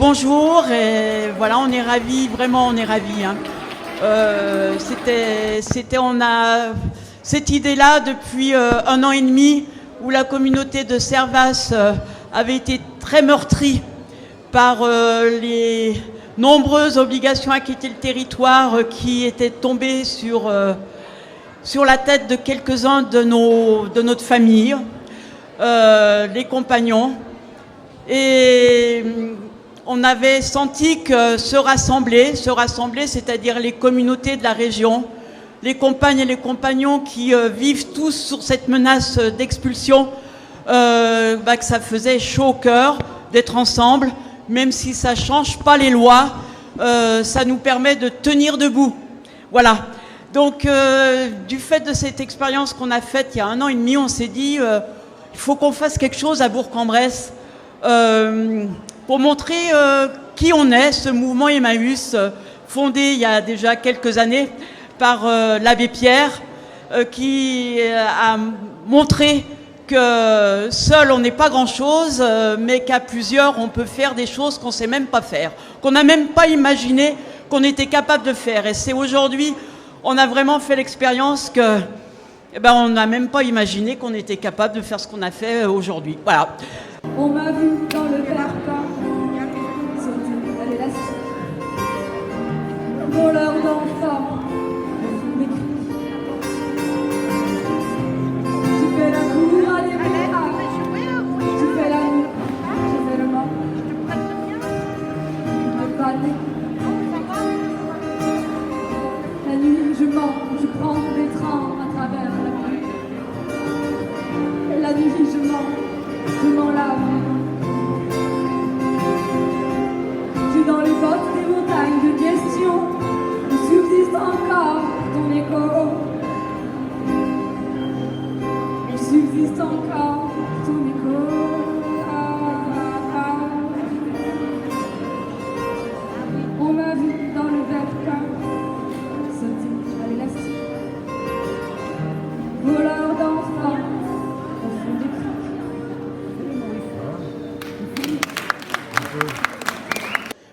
bonjour, et voilà, on est ravis, vraiment on est ravis. Hein. On a cette idée-là depuis 1 an et demi où la communauté de Servas avait été très meurtrie par les nombreuses obligations à quitter le territoire qui étaient tombées sur la tête de quelques-uns de notre famille, les compagnons. Et on avait senti que se rassembler, c'est-à-dire les communautés de la région, les compagnes et les compagnons qui vivent tous sur cette menace d'expulsion, que ça faisait chaud au cœur d'être ensemble, même si ça ne change pas les lois, ça nous permet de tenir debout. Voilà. Donc, du fait de cette expérience qu'on a faite il y a 1 an et demi, on s'est dit il faut qu'on fasse quelque chose à Bourg-en-Bresse pour montrer qui on est, ce mouvement Emmaüs, fondé il y a déjà quelques années par l'abbé Pierre, qui a montré que seul on n'est pas grand-chose, mais qu'à plusieurs on peut faire des choses qu'on ne sait même pas faire, qu'on n'a même pas imaginé qu'on était capable de faire. Et c'est aujourd'hui, on a vraiment fait l'expérience que on n'a même pas imaginé qu'on était capable de faire ce qu'on a fait aujourd'hui. Voilà. On m'a vu dans le Vercors, sauter à l'élastique, voleur d'enfants, des cris. Tu fais la cour à des pétards, tu fais la nuit, je fais le mort, me paner. La nuit, je mens, je prends des trains à travers la nuit. La nuit, je m'en lave. Je suis dans les bottes des montagnes de questions où subsiste encore ton écho. Il subsiste encore ton écho. On m'a vu dans le Vercors sauter à l'élastique, voleur d'enfants.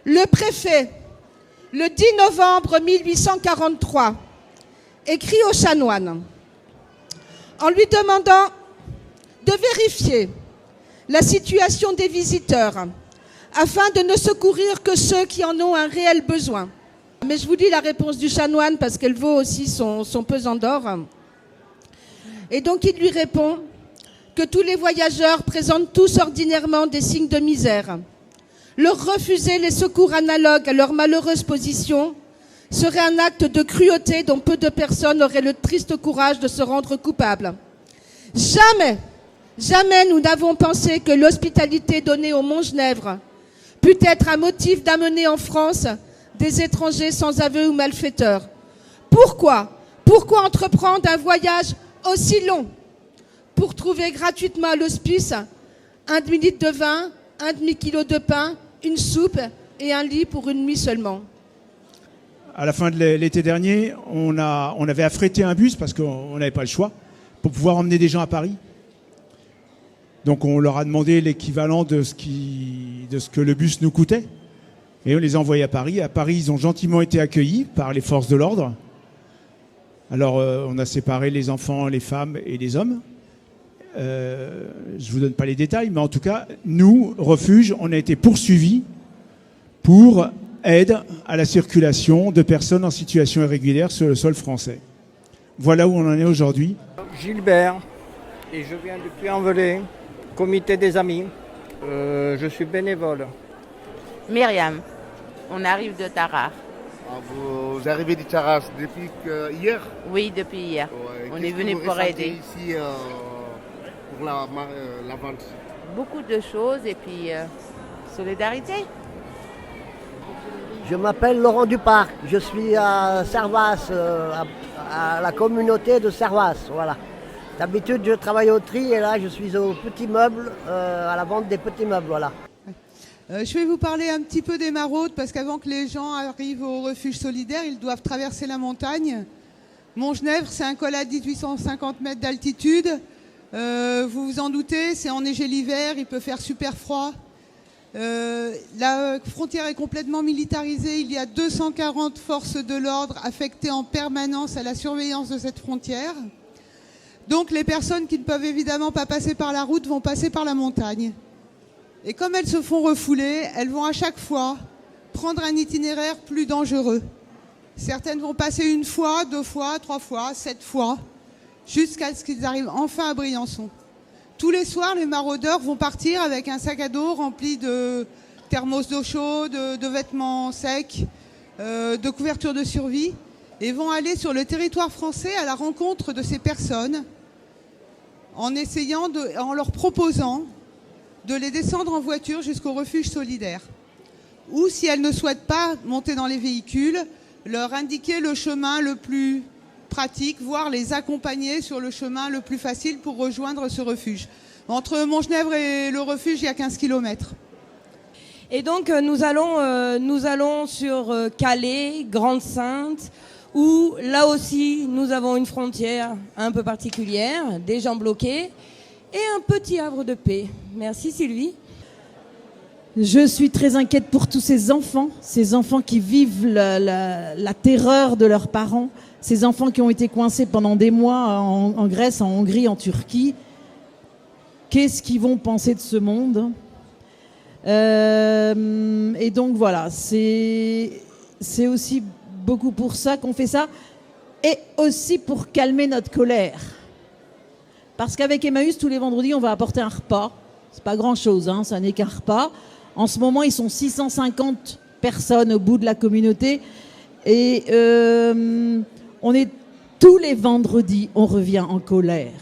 Le préfet, le 10 novembre 1843, écrit aux chanoines en lui demandant de vérifier la situation des visiteurs afin de ne secourir que ceux qui en ont un réel besoin. Mais je vous lis la réponse du chanoine parce qu'elle vaut aussi son pesant d'or. Et donc il lui répond que tous les voyageurs présentent tous ordinairement des signes de misère. Leur refuser les secours analogues à leur malheureuse position serait un acte de cruauté dont peu de personnes auraient le triste courage de se rendre coupables. Jamais nous n'avons pensé que l'hospitalité donnée au Mont-Genèvre pût être un motif d'amener en France des étrangers sans aveu ou malfaiteurs. Pourquoi entreprendre un voyage aussi long pour trouver gratuitement à l'hospice 1 demi-litre de vin, 1 demi-kilo de pain, une soupe et un lit pour une nuit seulement? À la fin de l'été dernier, on avait affrété un bus parce qu'on n'avait pas le choix pour pouvoir emmener des gens à Paris. Donc on leur a demandé l'équivalent de ce que le bus nous coûtait. Et on les a envoyés à Paris. À Paris, ils ont gentiment été accueillis par les forces de l'ordre. Alors on a séparé les enfants, les femmes et les hommes. Je ne vous donne pas les détails, mais en tout cas, nous, Refuge, on a été poursuivis pour aide à la circulation de personnes en situation irrégulière sur le sol français. Voilà où on en est aujourd'hui. Gilbert, et je viens du Puy-en-Velay, comité des amis. Je suis bénévole. Myriam, on arrive de Tarare. Ah, vous arrivez de Tarare depuis hier? Oui, depuis hier. Ouais. On est venu pour aider. Ici pour la vente? Beaucoup de choses et puis solidarité. Je m'appelle Laurent Duparc, je suis à Servas, à la communauté de Servas, voilà. D'habitude je travaille au tri et là je suis au petit meuble, à la vente des petits meubles, voilà. Je vais vous parler un petit peu des maraudes parce qu'avant que les gens arrivent au refuge solidaire, ils doivent traverser la montagne. Mont-Genèvre, c'est un col à 1850 mètres d'altitude. Vous vous en doutez, c'est enneigé l'hiver, il peut faire super froid. La frontière est complètement militarisée. Il y a 240 forces de l'ordre affectées en permanence à la surveillance de cette frontière. Donc les personnes qui ne peuvent évidemment pas passer par la route vont passer par la montagne. Et comme elles se font refouler, elles vont à chaque fois prendre un itinéraire plus dangereux. Certaines vont passer 1 fois, 2 fois, 3 fois, 7 fois, jusqu'à ce qu'ils arrivent enfin à Briançon. Tous les soirs, les maraudeurs vont partir avec un sac à dos rempli de thermos d'eau chaude, de vêtements secs, de couvertures de survie, et vont aller sur le territoire français à la rencontre de ces personnes en leur proposant de les descendre en voiture jusqu'au refuge solidaire. Ou, si elles ne souhaitent pas monter dans les véhicules, leur indiquer le chemin le plus pratique, voire les accompagner sur le chemin le plus facile pour rejoindre ce refuge. Entre Montgenèvre et le refuge, il y a 15 km. Et donc nous allons sur Calais, Grande-Sainte, où là aussi nous avons une frontière un peu particulière, des gens bloqués, et un petit havre de paix. Merci Sylvie. Je suis très inquiète pour tous ces enfants qui vivent la terreur de leurs parents, ces enfants qui ont été coincés pendant des mois en Grèce, en Hongrie, en Turquie. Qu'est-ce qu'ils vont penser de ce monde ? Et donc voilà, c'est aussi beaucoup pour ça qu'on fait ça, et aussi pour calmer notre colère. Parce qu'avec Emmaüs, tous les vendredis, on va apporter un repas. C'est pas grand-chose, hein, ça n'est qu'un repas. En ce moment, ils sont 650 personnes au bout de la communauté. Et on est tous les vendredis, on revient en colère.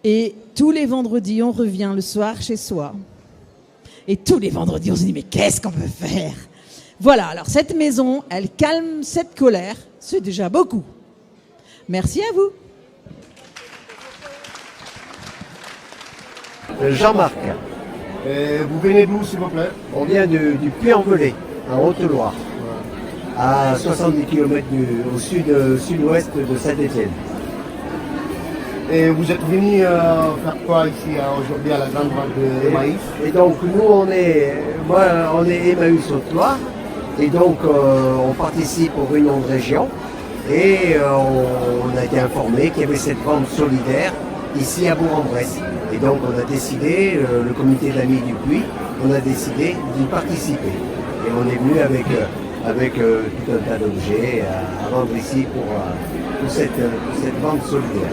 Et tous les vendredis, on revient le soir chez soi. Et tous les vendredis, on se dit, mais qu'est-ce qu'on peut faire ? Voilà, alors cette maison, elle calme cette colère. C'est déjà beaucoup. Merci à vous. Jean-Marc. Vous venez d'où, s'il vous plaît? On vient du Puy-en-Velay, en Haute-Loire, à 70 km au sud-ouest de Saint-Étienne. Et vous êtes venu faire quoi ici aujourd'hui à la grande vente de Emmaüs? Et donc nous on est Emmaüs Haute-Loire, et donc on participe aux réunions de région, et on a été informé qu'il y avait cette vente solidaire ici à Bourg-en-Bresse. Et donc on a décidé, le comité d'amis du Puy, on a décidé d'y participer. Et on est venu avec tout un tas d'objets à vendre ici pour cette vente solidaire.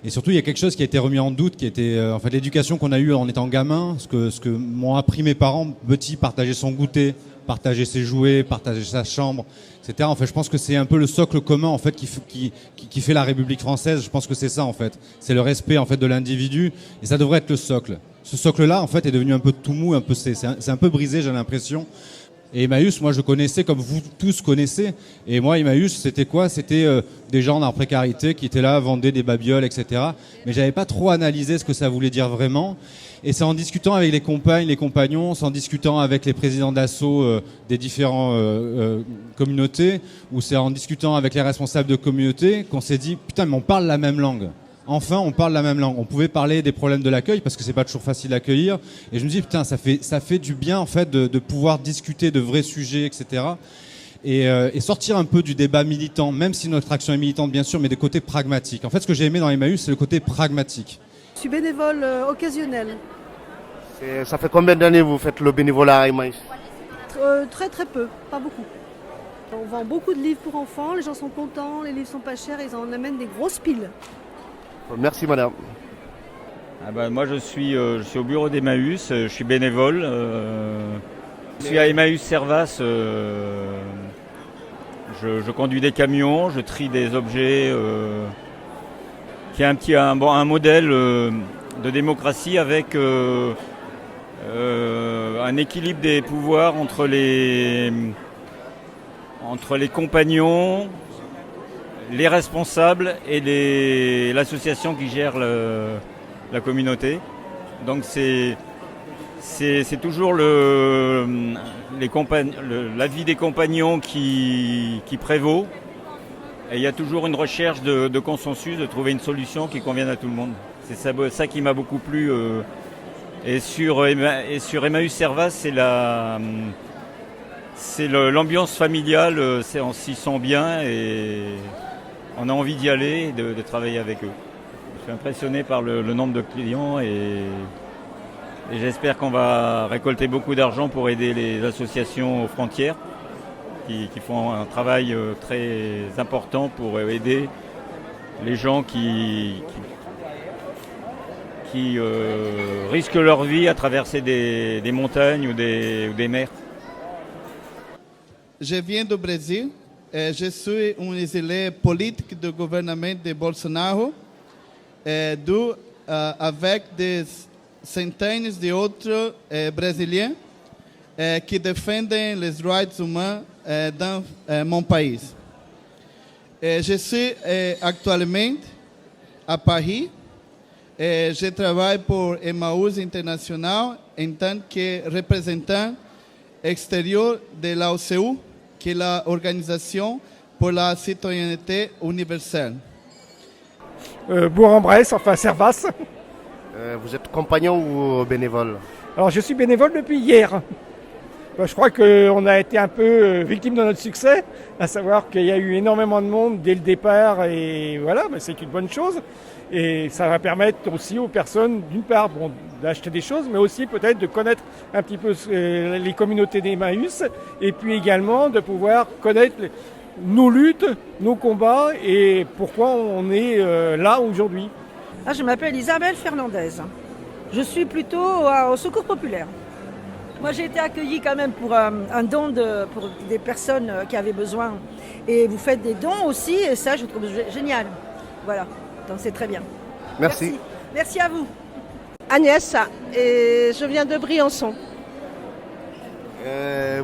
Et surtout, il y a quelque chose qui a été remis en doute, qui était en fait l'éducation qu'on a eue en étant gamin, ce que m'ont appris mes parents, petit, partager son goûter, partager ses jouets, partager sa chambre, etc. En fait, je pense que c'est un peu le socle commun en fait qui fait la République française. Je pense que c'est ça en fait, c'est le respect en fait de l'individu, et ça devrait être le socle. Ce socle-là en fait est devenu un peu tout mou, c'est un peu brisé, j'ai l'impression. Et Emmaüs, moi je connaissais comme vous tous connaissez. Et moi Emmaüs, c'était quoi? C'était des gens dans la précarité qui étaient là, vendaient des babioles, etc. Mais j'avais pas trop analysé ce que ça voulait dire vraiment. Et c'est en discutant avec les compagnes, les compagnons, c'est en discutant avec les présidents d'assaut des différentes communautés, ou c'est en discutant avec les responsables de communautés qu'on s'est dit putain mais on parle la même langue. Enfin, on parle la même langue. On pouvait parler des problèmes de l'accueil parce que c'est pas toujours facile d'accueillir. Et je me dis putain, ça fait du bien en fait de pouvoir discuter de vrais sujets, etc. Et sortir un peu du débat militant, même si notre action est militante bien sûr, mais des côtés pragmatiques. En fait, ce que j'ai aimé dans Emmaüs, c'est le côté pragmatique. Je suis bénévole occasionnel. Ça fait combien d'années vous faites le bénévolat à Emmaüs? Très très peu, pas beaucoup. On vend beaucoup de livres pour enfants, les gens sont contents, les livres sont pas chers, ils en amènent des grosses piles. Merci madame. Moi je suis au bureau d'Emmaüs, je suis bénévole. Je suis à Emmaüs Servas, je conduis des camions, je trie des objets, qui est un modèle de démocratie avec un équilibre des pouvoirs entre les compagnons, les responsables et l'association qui gère la communauté. Donc c'est toujours l'avis des compagnons qui prévaut. Et il y a toujours une recherche de consensus, de trouver une solution qui convienne à tout le monde. C'est ça qui m'a beaucoup plu Et sur Emmaüs Servas, c'est l'ambiance familiale, on s'y sent bien et on a envie d'y aller et de travailler avec eux. Je suis impressionné par le nombre de clients et j'espère qu'on va récolter beaucoup d'argent pour aider les associations aux frontières qui font un travail très important pour aider les gens qui risquent leur vie à traverser des montagnes ou des mers. Je viens du Brésil. Je suis un exilé politique du gouvernement de Bolsonaro, avec des centaines d'autres Brésiliens qui défendent les droits humains dans mon pays. Je suis actuellement à Paris. Je travaille pour Emmaüs International en tant que représentant extérieur de l'OCU, qui est l'Organisation pour la citoyenneté universelle. Bourg-en-Bresse, enfin Servas. Vous êtes compagnon ou bénévole? Alors je suis bénévole depuis hier. Je crois qu'on a été un peu victime de notre succès, à savoir qu'il y a eu énormément de monde dès le départ et voilà, c'est une bonne chose. Et ça va permettre aussi aux personnes, d'une part, d'acheter des choses, mais aussi peut-être de connaître un petit peu les communautés d'Emmaüs et puis également de pouvoir connaître nos luttes, nos combats et pourquoi on est là aujourd'hui. Je m'appelle Isabelle Fernandez. Je suis plutôt au Secours populaire. Moi, j'ai été accueillie quand même pour un don pour des personnes qui avaient besoin. Et vous faites des dons aussi, et ça, je trouve génial. Voilà, donc c'est très bien. Merci. Merci à vous. Agnès, et je viens de Briançon.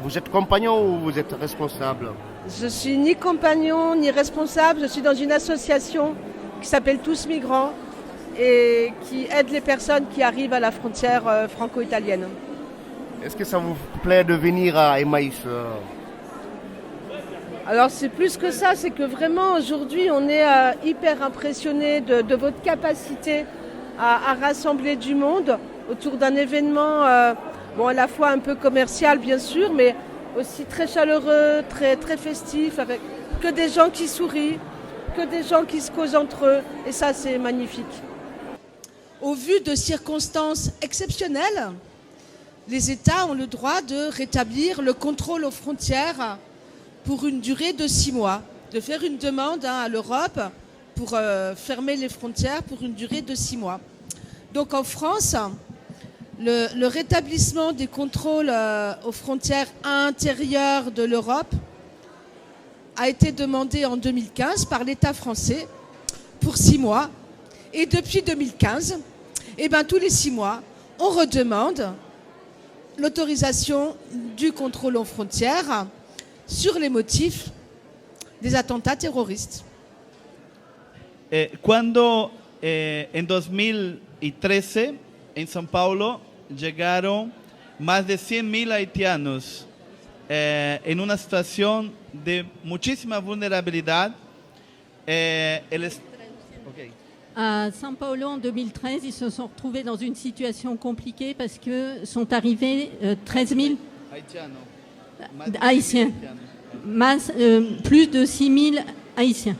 Vous êtes compagnon ou vous êtes responsable? Je suis ni compagnon ni responsable, je suis dans une association qui s'appelle Tous Migrants et qui aide les personnes qui arrivent à la frontière franco-italienne. Est-ce que ça vous plaît de venir à Emmaüs? Alors c'est plus que ça, c'est que vraiment aujourd'hui on est hyper impressionné de votre capacité à rassembler du monde autour d'un événement à la fois un peu commercial bien sûr, mais aussi très chaleureux, très, très festif, avec que des gens qui sourient, que des gens qui se causent entre eux, et ça c'est magnifique. Au vu de circonstances exceptionnelles, les États ont le droit de rétablir le contrôle aux frontières pour une durée de 6 mois, de faire une demande à l'Europe pour fermer les frontières pour une durée de 6 mois. Donc en France, le rétablissement des contrôles aux frontières intérieures de l'Europe a été demandé en 2015 par l'État français pour 6 mois. Et depuis 2015, tous les 6 mois, on redemande l'autorisation du contrôle aux frontières sur les motifs des attentats terroristes. Cuando en 2013 en São Paulo llegaron más de 100.000 haitianos en una situación de muchísima vulnerabilidad. À São Paulo, en 2013, ils se sont retrouvés dans une situation compliquée parce que sont arrivés 13 000 Haïtiens, plus de 6 000 Haïtiens.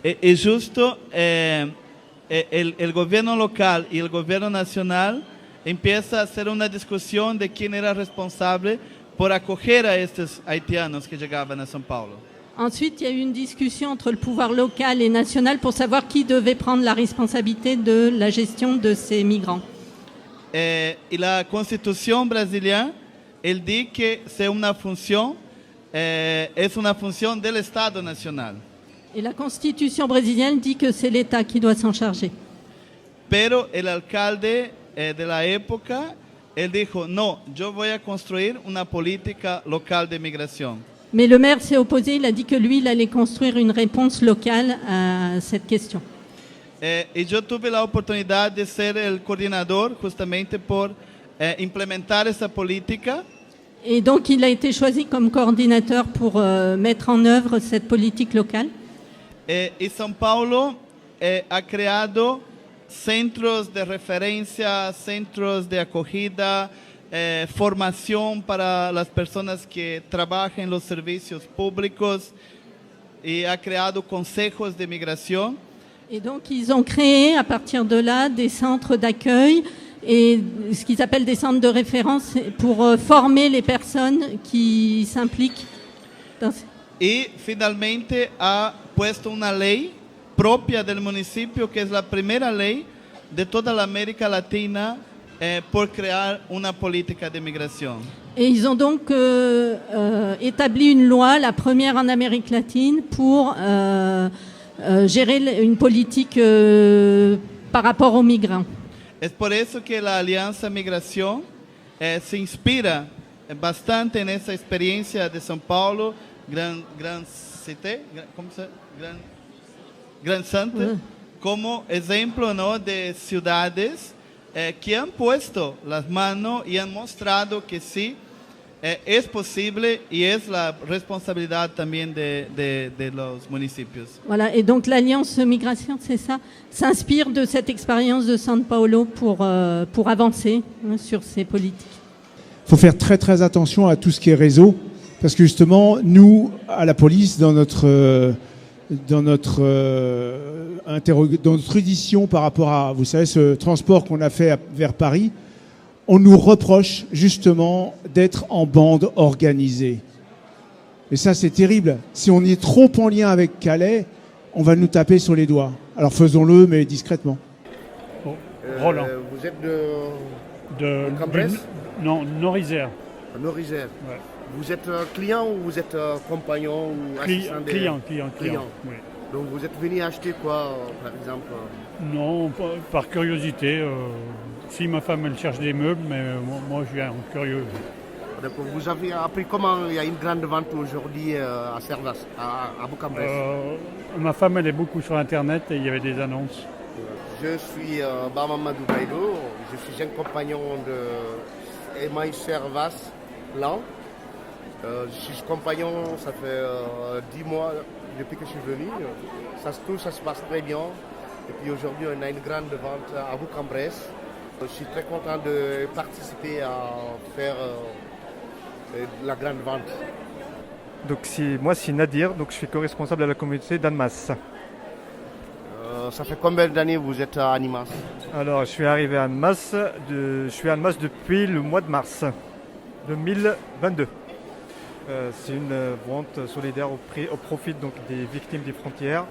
Y justo el gobierno local y el gobierno nacional empieza a hacer una discusión de quién era responsable por acoger a estos haitianos que llegaban a São Paulo. Ensuite, il y a eu une discussion entre le pouvoir local et national pour savoir qui devait prendre la responsabilité de la gestion de ces migrants. Y la Constitución brasileña, elle dit que c'est una función, es una función del Estado nacional. Et la Constitution brésilienne dit que c'est l'État qui doit s'en charger. Pero el alcalde de la época, él dijo, no, yo voy a construir una política local de migración. Mais le maire s'est opposé, il a dit que lui, il allait construire une réponse locale à cette question. Y yo tuve la oportunidad de ser el coordinador justamente por implementar esa política. Et donc, il a été choisi comme coordinateur pour mettre en œuvre cette politique locale. Y São Paulo ha creado centros de referencia, centros de acogida, formación para las personas que trabajan en los servicios públicos y ha creado consejos de migración. Et donc, ils ont créé à partir de là des centres d'accueil et ce qu'ils appellent des centres de référence pour former les personnes qui s'impliquent dans... Y finalmente ha puesto una ley propia del municipio, que es la primera ley de toda la América Latina por crear una política de migración. Et ils ont donc établi une loi, la première en Amérique latine, pour gérer une politique par rapport aux migrants. Es por eso que la Alianza Migración se inspira bastante en esa experiencia de São Paulo, Gran Cité, Gran Santa, como ejemplo, ¿no?, de ciudades que han puesto las manos y han mostrado que sí, es posible y es la responsabilidad también de los municipios. Voilà, et donc l'Alliance Migration, c'est ça, s'inspire de cette expérience de São Paulo pour avancer sur ces politiques. Il faut faire très très attention à tout ce qui est réseau, parce que justement, nous, à la police, dans notre édition par rapport à, vous savez, ce transport qu'on a fait vers Paris, on nous reproche justement d'être en bande organisée. Et ça, c'est terrible. Si on est trop en lien avec Calais, on va nous taper sur les doigts. Alors faisons-le, mais discrètement. Bon, Roland. Vous êtes de Cambrai? Non, Nord-Isère. Nord-Isère. Ouais. Vous êtes client ou vous êtes compagnon ou assistant Client. Oui. Donc vous êtes venu acheter quoi, par exemple? Non, par curiosité. Si ma femme elle cherche des meubles, mais moi je viens curieux. D'accord. Vous avez appris comment il y a une grande vente aujourd'hui à Servas, à Bourg-en-Bresse? Ma femme elle est beaucoup sur Internet et il y avait des annonces. Je suis Bamamadou Baïdo, je suis un compagnon de Emmaüs Servas Lan. Je suis compagnon, ça fait 10 mois depuis que je suis venu. Tout ça se passe très bien. Et puis aujourd'hui, on a une grande vente à Bourg-en-Bresse. Je suis très content de participer à faire la grande vente. Donc moi, c'est Nadir, donc je suis co-responsable de la communauté d'Annemasse. Ça fait combien d'années vous êtes à Annemasse? Alors, je suis arrivé à Annemasse, depuis le mois de mars 2022. C'est une vente solidaire au profit donc, des victimes des frontières.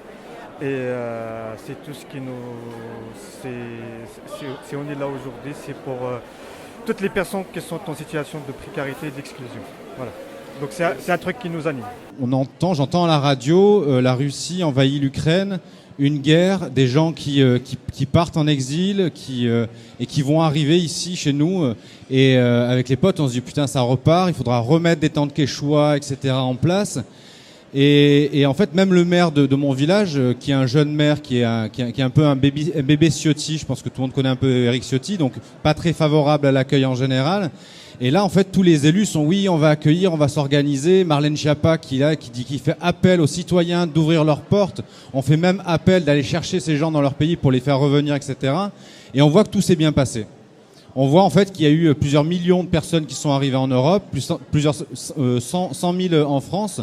Et c'est tout ce qui si on est là aujourd'hui, c'est pour toutes les personnes qui sont en situation de précarité et d'exclusion. Voilà. Donc c'est un truc qui nous anime. J'entends à la radio, la Russie envahit l'Ukraine, une guerre, des gens qui partent en exil, et qui vont arriver ici chez nous. Et avec les potes, on se dit putain, ça repart, il faudra remettre des tentes Quechua, etc. en place. Et en fait, même le maire de mon village, qui est un jeune maire, qui est un peu un bébé Ciotti, je pense que tout le monde connaît un peu Éric Ciotti, donc pas très favorable à l'accueil en général. Et là, en fait, tous les élus sont oui, on va accueillir, on va s'organiser. Marlène Schiappa qui fait appel aux citoyens d'ouvrir leurs portes. On fait même appel d'aller chercher ces gens dans leur pays pour les faire revenir, etc. Et on voit que tout s'est bien passé. On voit en fait qu'il y a eu plusieurs millions de personnes qui sont arrivées en Europe, plusieurs 100 000 en France.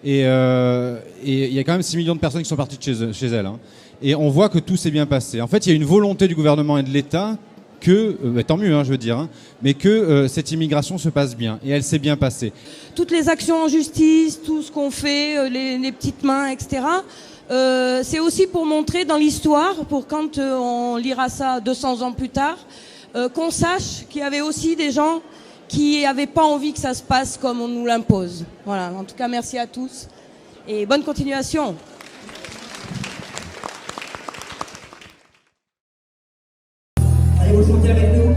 Et il y a quand même 6 millions de personnes qui sont parties de chez elles. Hein. Et on voit que tout s'est bien passé. En fait, il y a une volonté du gouvernement et de l'État que, tant mieux, hein, je veux dire, hein, mais que cette immigration se passe bien. Et elle s'est bien passée. Toutes les actions en justice, tout ce qu'on fait, les petites mains, etc., c'est aussi pour montrer dans l'histoire, pour quand on lira ça 200 ans plus tard, qu'on sache qu'il y avait aussi des gens qui n'avaient pas envie que ça se passe comme on nous l'impose. Voilà, en tout cas, merci à tous et bonne continuation. Allez, vous chantez avec nous.